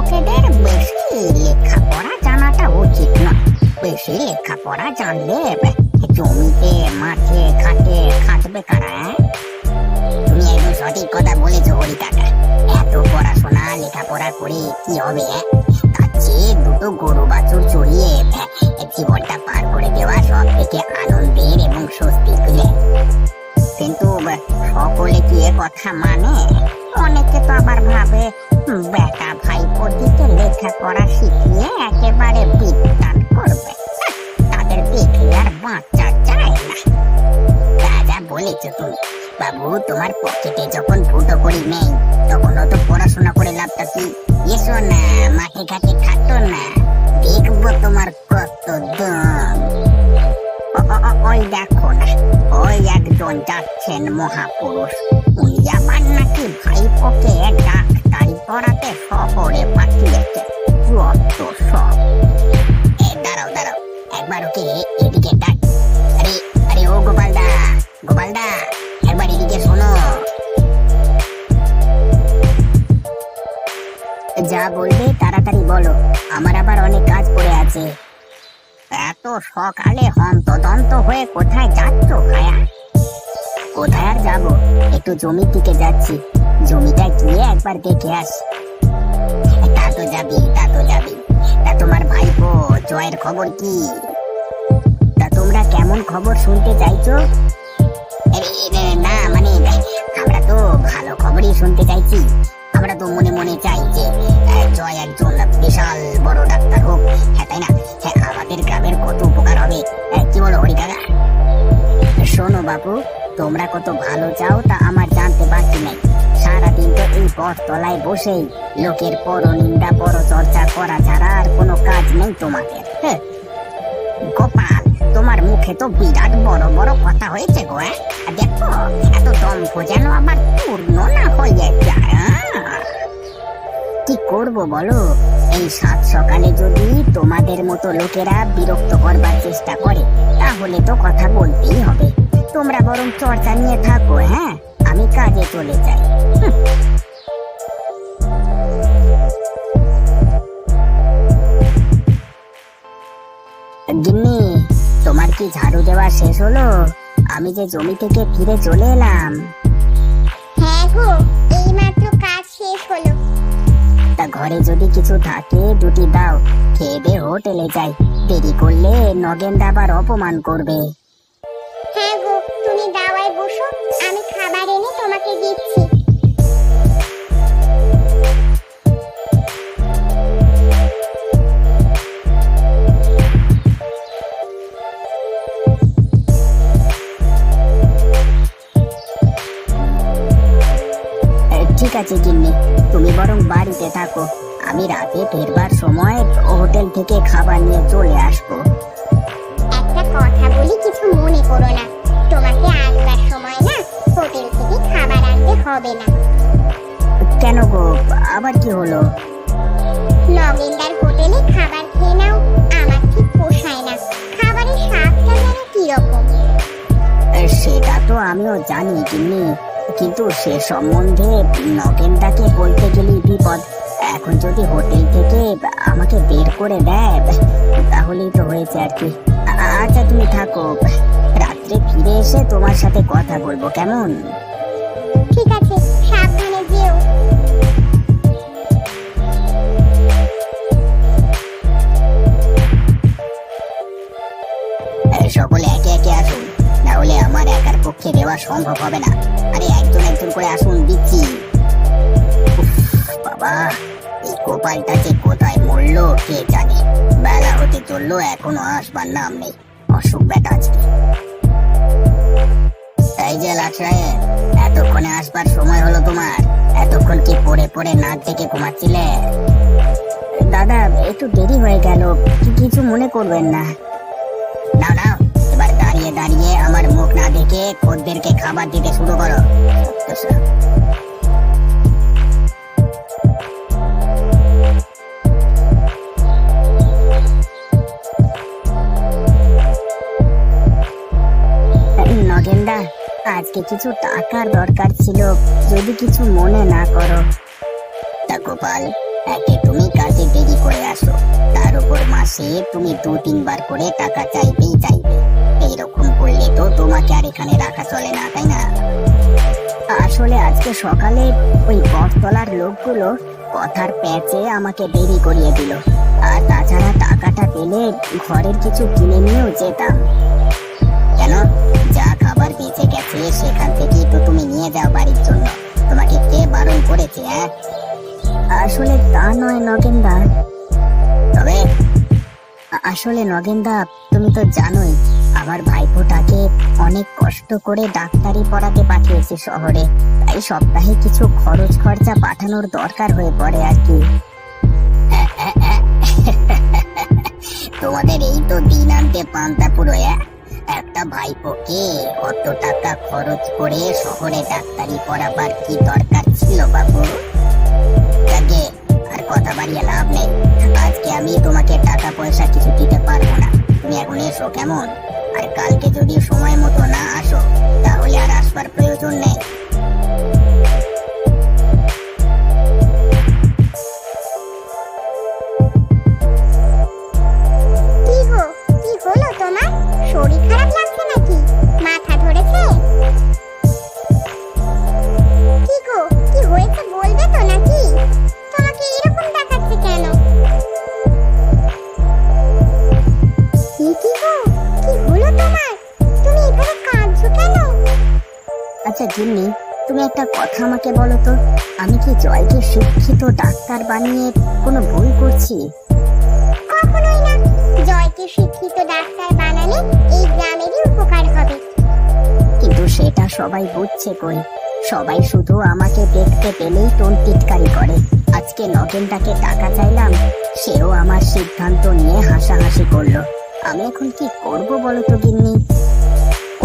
লোকেদের বেশি লেখাপড়া জানাটা উচিত নয়। বেশি লেখাপড়া জানলে জমিতে মাঠে ঘাটে খাটবে কারা? তুমি একদম সঠিক কথা বলেছো হরি কাকা। এত পড়াশোনা লেখাপড়া করে কি হবে? তার চেয়ে দুটো গরু বাছুর চড়িয়ে জীবনটা পার করে দেওয়া সব থেকে আনন্দের এবং স্বস্তির। কিন্তু সকলে কি এ কথা মানে? অনেকে তো আবার ভাবে বেটা ভাইপোর দিকে লেখাপড়া শিখিয়ে একেবারে বিদ্যান করবে। তাদের দেখলে আর বাচ্চা চায় না। তা যা বলেছো তুমি বাবু, তোমার পকেটে যখন ফুটো করি নেই তখন তো পড়াশোনা করে লাভটা কি? এসো না মাঠে ঘাটে খাটো না, দেখবো তোমার কত দম। ওই দেখো না, ওই একজন যাচ্ছেন মহাপুরুষ। উনি আবার নাকি ভাইপোকে ডাক্তারি পড়াতে শহরে পাঠিয়েছে। যত সব। দাঁড়াও দাঁড়াও, একবার ওকে এদিকে ডাক। আরে আরে ও গোপালদা, গোপালদা, একবার এদিকে শোনো। যা বলবে তাড়াতাড়ি বলো, আমার আবার অনেক কাজ পড়ে আছে। এত সকালে হন্তদন্ত হয়ে কোথায় যাচ্ছ ভায়া? কোথায় আর যাবো, একটু জমির দিকে যাচ্ছি। জমিটা গিয়ে একবার দেখে আস। তা তো যাবি, তা তো যাবি। তা তোমার ভাইপো জয়ের খবর কি? তা তোমরা কেমন খবর শুনতে চাইছো? না মানে আমরা তো ভালো খবরই শুনতে চাইছি। আমরা তো মনে মনে চাই যে জয় একজন বিশাল বড় ডাক্তার হোক, হ্যাঁ তাই না? হ্যাঁ, আমাদের গ্রামের কত উপকার হবে। কি বলো হরি কাকা? শোনো বাবু, তোমরা কত ভালো চাও তা আমার জানতে বাকি নেই। সারাদিন তো এই পথতলায় বসেই লোকের পরনিন্দা পরচর্চা করা ছাড়া আর কোনো কাজ নেই তোমাদের। হ্যাঁ গোপাল, তোমার মুখে তো বিরাট বড় বড় কথা হয়েছে গো। দেখো এত দম্ভ যেন আবার পূর্ণ না হয়ে যায়। কি করবো বলো? এই সাত সকালে যদি তোমাদের মতো লোকেরা বিরক্ত করবার চেষ্টা করে তাহলে তো কথা বলতেই হবে। তোমরা বরং চর্চা নিয়ে থাকো, হ্যাঁ আমি কাজে চলে যাই। গিন্নি, তোমার কি ঝাড়ু দেওয়া শেষ হলো? আমি যে জমি থেকে ফিরে চলে এলাম। হ্যাঁ গো, এইমাত্র কাজ শেষ হলো। তা ঘরে যদি কিছু থাকে দুটি দাও, খেয়ে দে হোটেলে যাই। দেরি করলে নগেন আবার অপমান করবে। হ্যাঁ গো, তুমি দাওয়ায় বসো, আমি খাবার এনে তোমাকে দিচ্ছি। ঠিক আছে গিন্নি, তুমি বরং বাড়িতে থাকো। আমি রাতে ফেরবার সময় হোটেল থেকে খাবার নিয়ে চলে আসবো। একটা কথা বলি, কিছু মনে করো না। তোমাকে আসবার সময় না হোটেল থেকে খাবার আনতে হবে না। কেন গো, আবার কি হলো? নগেনদার হোটেলে খাবার খেয়ে নাও, আমার ঠিক পোষায় না। খাবারের স্বাদটা যেন কিরকম। সেটা তো আমিও জানি গিন্নি, কিন্তু সে সম্বন্ধে নগেনদাকে বলতে গেলেই বিপদ। এখন যদি হোটেল থেকে আমাকে বের করে দেয় তাহলেই তো হয়েছে আর কি। আচ্ছা তুমি থাকো, রাত্রে ফিরে এসে তোমার সাথে কথা বলবো, কেমন? ঠিক আছে, সাবধানে যেও। সকলে একে একে আসুন, তাহলে আমার একার পক্ষে দেওয়া সম্ভব হবে না। আরে একজন একজন করে আসুন, দিচ্ছি। বাবা, এই গোপালটা যে কোথায় মরলো কে জানে। বেলা হতে চললো, এখনো আসবার নাম নেই। অসুখ বেটা আজকে। এই যে লাট সাহেব, এতক্ষণে আসবার সময় হলো তোমার? এতক্ষণ কি পড়ে পড়ে নাক ডেকে ঘুমাচ্ছিলে? দাদা একটু দেরি হয়ে গেল, কিছু মনে করবেন না। নাও নাও, এবার দাঁড়িয়ে দাঁড়িয়ে আমার মুখ না দেখে খদ্দেরকে খাবার দিতে শুরু করো। নগেনদা, আজকে কিছু টাকার দরকার ছিল, যদি কিছু মনে না করো। তা গোপাল, একে তুমি কাজে দেরি করে আসো, তার উপর মাসে তুমি 2-3 বার করে টাকা চাইবেই চাইবে। এইরকম করলে তো তোমাকে আর এখানে রাখা চলে না, তাই না? আসলে আজকে সকালে ওই বটতলার লোকগুলো কথার প্যাচে আমাকে দেরি করিয়ে দিল। আর তাছাড়া টাকাটা পেলে ঘরের কিছু কিনে নিয়েও যেতাম। কেন, যা খাবার বেঁচে গেছে সেখান থেকেই তো তুমি নিয়ে যাও বাড়ির জন্য। তোমাকে কে বারণ করেছে? হ্যাঁ, আসলে তা নয় নগেনদা। তবে আসলে নগেনদা, তুমি তো জানোই আমার ভাইপোটাকে অনেক কষ্ট করে ডাক্তারি পড়াতে পাঠিয়েছে শহরে। তাই সপ্তাহে কিছু খরচ খরচা পাঠানোর দরকার হয়ে পড়ে আর কি। তোমাদের এই তো দিন আনতে পান্তা পুরো। একটা ভাইপোকে কত টাকা খরচ করে শহরে ডাক্তারি পড়াবার কি দরকার ছিল বাবু? আগে আর কথা বাড়িয়ে লাভ নেই। আজকে আমি তোমাকে টাকা পয়সা কিছু দিতে পারবো না। তুমি এখন এসো কেমন? আর কালকে যদি সময় মতো না আসো তাহলে আর আসবার প্রয়োজন নেই। কি গো, কি হলো তোমার? শরীর খারাপ লাগছে নাকি? মাথা ধরেছে? কি গো, কি হয়েছে বলবে তো নাকি? তোমাকে এরকম দেখাচ্ছে কেন? কি গো, কি হলো তোমার? তুমি এভাবে কাঁদছো কেন? আচ্ছা গিন্নি, তুমি একটা কথা আমাকে বলো তো, আমি কি জয়কে শিক্ষিত ডাক্তার বানিয়ে কোনো ভুল করছি? কখনোই না। জয়কে শিক্ষিত ডাক্তার বানালে এই গ্রামেরই উপকার হবে। কিন্তু সেটা সবাই বুঝছে কই? সবাই শুধু আমাকে দেখতে পেলেই টোন টিটকারি করে। আজকে নগেনদাকে টাকা চাইলাম, সেও আমার সিদ্ধান্ত নিয়ে হাসাহাসি করলো। আমি এখন কি করব বলো তো গিন্নি?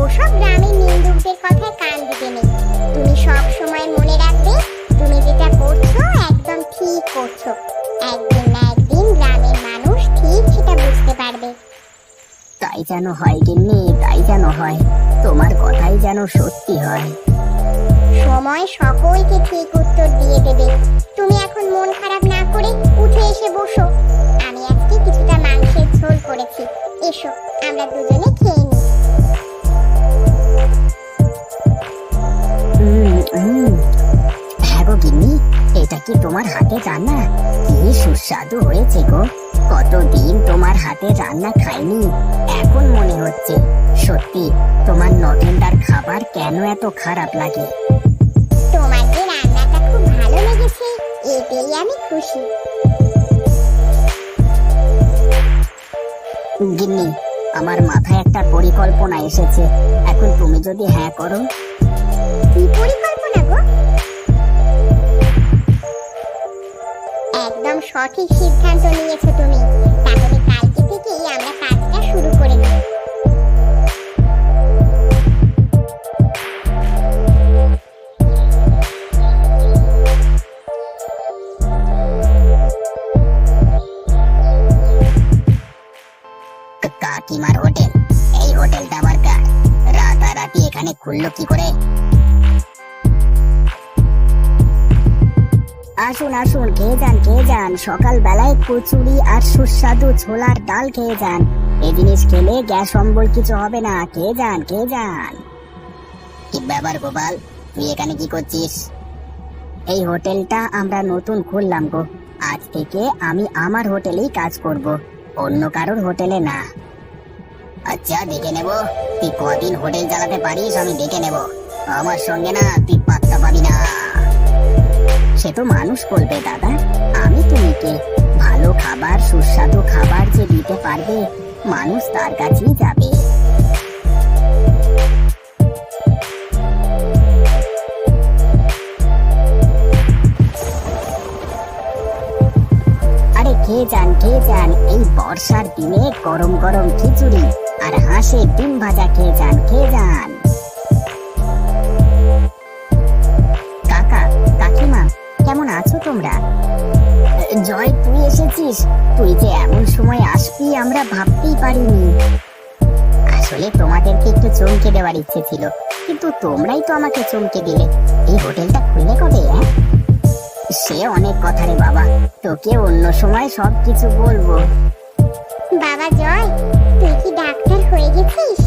ওসব গ্রামের নিন্দুকদের কথায় কান দিতে নেই। তুমি সব সময় মনে রাখবে, তুমি যেটা করছো একদম ঠিক করছো। একদিন না একদিন গ্রামের মানুষ ঠিক সেটা বুঝতে পারবে। তাই যেন হয় গিন্নি, তাই যেন হয়। তোমার কথাই যেন সত্যি হয়। সময় সকলকে ঠিক উত্তর দিয়ে দেবে। তুমি এখন মন খারাপ না করে উঠে এসে বসো। আমি আজকে কিছুটা মাংসের ঝোল করেছি, এসো আমরা দুজনে খেয়ে নিই। হ্যাঁ গো গিন্নি, এটা কি তোমার হাতে রান্না? কি সুস্বাদু হয়েছে গো। কতদিন তোমার হাতে রান্না খাইনি, এখন মনে হচ্ছে। সত্যি তোমার নগেনদার খাবার কেন এত খারাপ লাগে? তোমার যে রান্নাটা খুব ভালো লেগেছে, এতেই আমি খুশি। গিন্নি, আমার মাথায় একটা পরিকল্পনা এসেছে। এখন তুমি যদি হ্যাঁ করো। কি পরিকল্পনা গো? একদম সঠিক সিদ্ধান্ত নিয়েছো তুমি। তাহলে কালকে থেকেই আমরা কাজটা শুরু করে দিই। কাকিমার হোটেল, এই হোটেলটা আবার কার? রাতারাতি এখানে খুললো কি করে? আসুন আসুন, খেয়ে যান খেয়ে যান। সকাল বেলায় কচুরি আর সুস্বাদু ছোলার ডাল খেয়ে যান। এই জিনিস খেলে গ্যাস অম্বল কিছু হবে না। খেয়ে যান খেয়ে যান। কি ব্যাপার গোপাল, তুই এখানে কি করছিস? এই হোটেলটা আমরা নতুন খুললাম গো। আজ থেকে আমি আমার হোটেলেই কাজ করব, অন্য কারোর হোটেলে না। আচ্ছা, দেখে নেব তুই কদিন হোটেল চালাতে পারিস, আমি দেখে নেব। আমার সঙ্গে না তুই পাত্তা পাবি না। সে তো মানুষ বলবে দাদা, আমি তুমি কে? ভালো খাবার, সুস্বাদু খাবার যে দিতে পারবে, মানুষ তার কাছেই যাবে। আরে খেয়ে যান খেয়ে যান। এই বর্ষার দিনে গরম গরম খিচুড়ি আর হাঁসের ডিম ভাজা খেয়ে যান খেয়ে যান। কাকা কাকিমা, কেমন আছো তোমরা? জয়, তুই এসেছিস? তুই যে এমন সময় আসবি আমরা ভাবতেই পারিনি। আসলে তোমাদেরকে একটু চমকে দেওয়ার ইচ্ছে ছিল, কিন্তু তোমরাই তো আমাকে চমকে দিলে। এই হোটেলটা খুললে কবে? সে অনেক কথা রে বাবা, তোকে অন্য সময় সবকিছু বলবো। বাবা জয়, তুই কি ডাক্তার হয়ে গেছিস?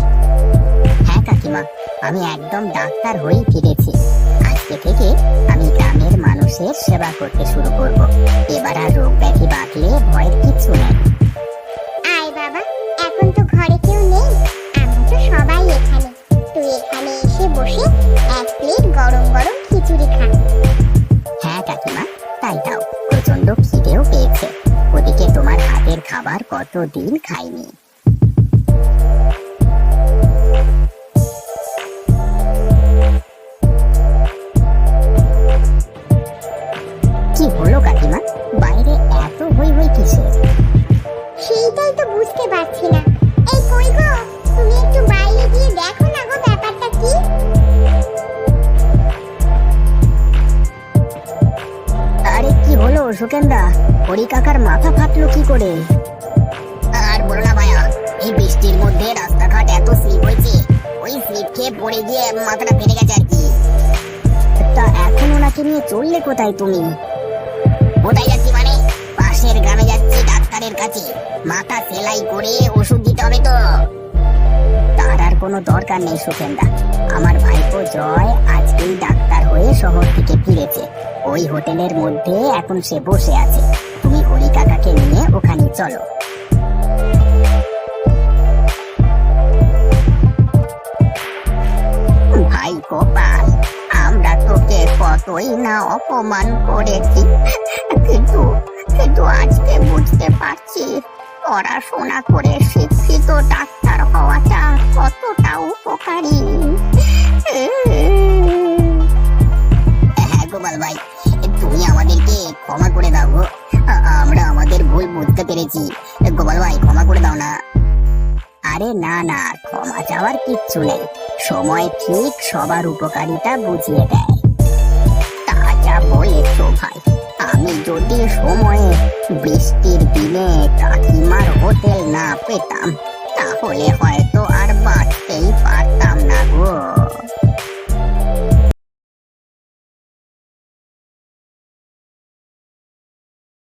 হ্যাঁ কাকিমা, আমি একদম ডাক্তার হয়ে ফিরেছি। আজকে থেকে আমি গ্রামের মানুষের সেবা করতে শুরু করব। এবার আর রোগ ব্যাধি বাঁধলে ভয়ের কিছু নেই। আয় বাবা, এখন তো ঘরে কেউ নেই, আমরা তো সবাই এখানে। তুই এখানে এসে বসে এক প্লেট গরম গরম খিচুড়ি খা। হ্যাঁ কাকিমা, তাই দাও, প্রচন্ড খিদেও পেয়েছে। ওদিকে তোমার হাতের খাবার কতদিন খাইনি। কি হলো কাকিমা, বাইরে এত হই হই কিসের? সেইটাই তো বুঝতে পারছি না। এই কই গো, তুমি একটু বাইরে গিয়ে দেখো না গো ব্যাপারটা কি। আরে কি হলো সুকেন্দা, হরি কাকার মাথা ফাটলো কি করে? আর বলো না ভাইয়া, এই বৃষ্টির মধ্যে রাস্তাঘাট এত স্লিপ হয়েছে, ওই স্লিপ খেয়ে পড়ে গিয়ে মাথাটা ফেটে গেছে আর কি। তা এখন ওনাকে নিয়ে চললে কোথায় তুমি? কোথায় যাচ্ছি মানে, পাশের গ্রামে যাচ্ছি ডাক্তারের কাছে। মাথা সেলাই করে ওষুধ দিতে হবে তো। তার আর কোনো দরকার নেই সুকেন্দা, আমার ভাইপো জয় আজকেই ডাক্তার হয়ে শহর থেকে ফিরেছে। ওই হোটেলের মধ্যে এখন সে বসে আছে। তুমি হরি কাকাকে নিয়ে ওখানে চলো। ভাই গোপাল, আমরা তোকে কতই না অপমান করেছি, কিন্তু কিন্তু আজকে বুঝতে পারছি পড়াশোনা করে শিক্ষিত ডাক্তার হওয়াটা কতটা উপকারী। হ্যাঁ গোপাল ভাই, তুমি আমাদেরকে ক্ষমা করে দাও গো। আমরা আমাদের ভুল বুঝতে পেরেছি। গোপাল ভাই, ক্ষমা করে দাও না। আরে না না, ক্ষমা চাওয়ার কিচ্ছু নেই। সময় ঠিক সবার উপকারিতা বুঝিয়ে দেয়। তা যা বলেছো ভাই, আমি যদি সময়ে বৃষ্টির দিনে কাকিমার হোটেল না পেতাম, তাহলে হয়তো আর বাঁচতেই পারতাম না গো।